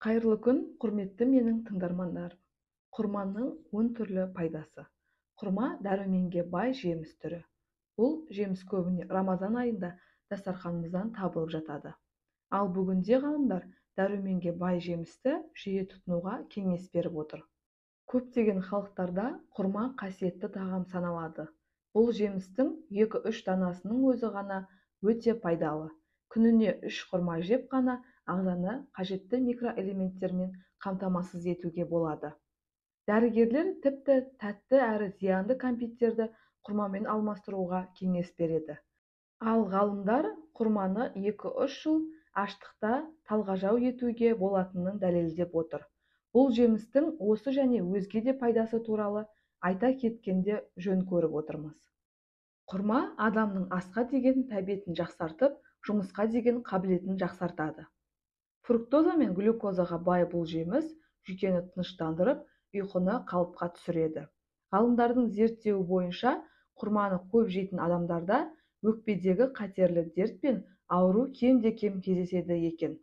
Қайырлы күн, құрметті менің тыңдармандарым. Құрманың 10 түрлі пайдасы. Құрма дәруменге бай жеміс түрі. Бұл жеміс көбіне Рамазан айында дастарханымыздан табылып жатады. Ал бүгінде ғалымдар дәруменге бай жемісті жиі тұтынуға кеңес беріп отыр. Көптеген халықтарда құрма қасиетті тағам саналады. Бұл жемістің 2-3 данасының өзі ғана өте пайдалы. Күніне 3 құрма жеп қана ағзаны қажетті микроэлементтермен қамтамасыз етуге болады. Дәрігерлер тіпті тәтті әрі зиянды кәмпиттерді құрмамен алмастыруға кеңес береді. Ал ғалымдар құрманы 2-3 жыл аштықта талғажау етуге болатынын дәлелдеп отыр. Бұл жемістің осы және өзге де пайдасы туралы айта кеткенде жөн көріп отырмыз. Құрма адамның асқа деген тәбетін жақсартып, жұмысқа деген қабілетін жақсартады. Фруктоза мен глюкозаға бай бұл жеміс жүйкені тыныштандырып, ұйқыны қалыпқа түсіреді. Ғалымдардың зерттеуі бойынша, құрманы көп жейтін адамдарда өкпедегі қатерлі дерт пен ауру кемде-кем кездеседі екен.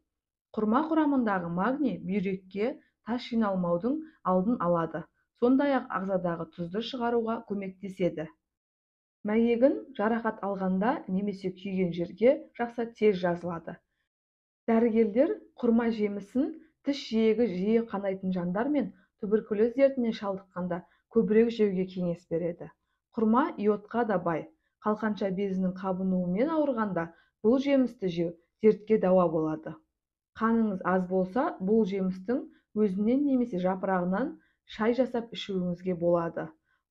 Құрма құрамындағы магний бүйрекке тас жиналмаудың алдын алады, сондай-ақ ағзадағы тұзды шығаруға көмектеседі. Мәйегін жарақат алғанда немесе күйген жерге жақса тез жазылады. Дәрігерлер құрма жемісін тіс жиегі жиі қанайтын жандар мен туберкулез дертіне шалдыққанда көбірек жеуге кеңес береді. Құрма иодқа да бай. Қалқанша безінің қабынуымен ауырғанда бұл жемісті жеу дертке дауа болады. Қаныңыз аз болса, бұл жемістің өзінен немесе жапырағынан шай жасап ішуіңізге болады.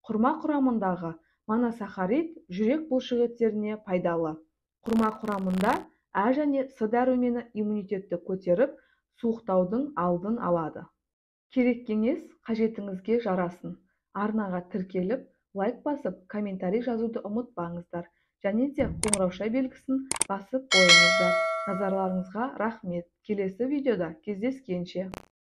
Құрма құрамындағы моносахарид жүрек бұлшықеттеріне пайдалы. Құрма құрамында А және С дәрумені иммунитетті көтеріп, суықтаудың алдын алады. Керек кеңес қажетіңізге жарасын. Арнаға тіркеліп, лайк басып, комментарий жазуды ұмытпаңыздар. Және де қоңырау белгісін басып қойыңыздар. Назарларыңызға рахмет. Келесі видеода кездескенше.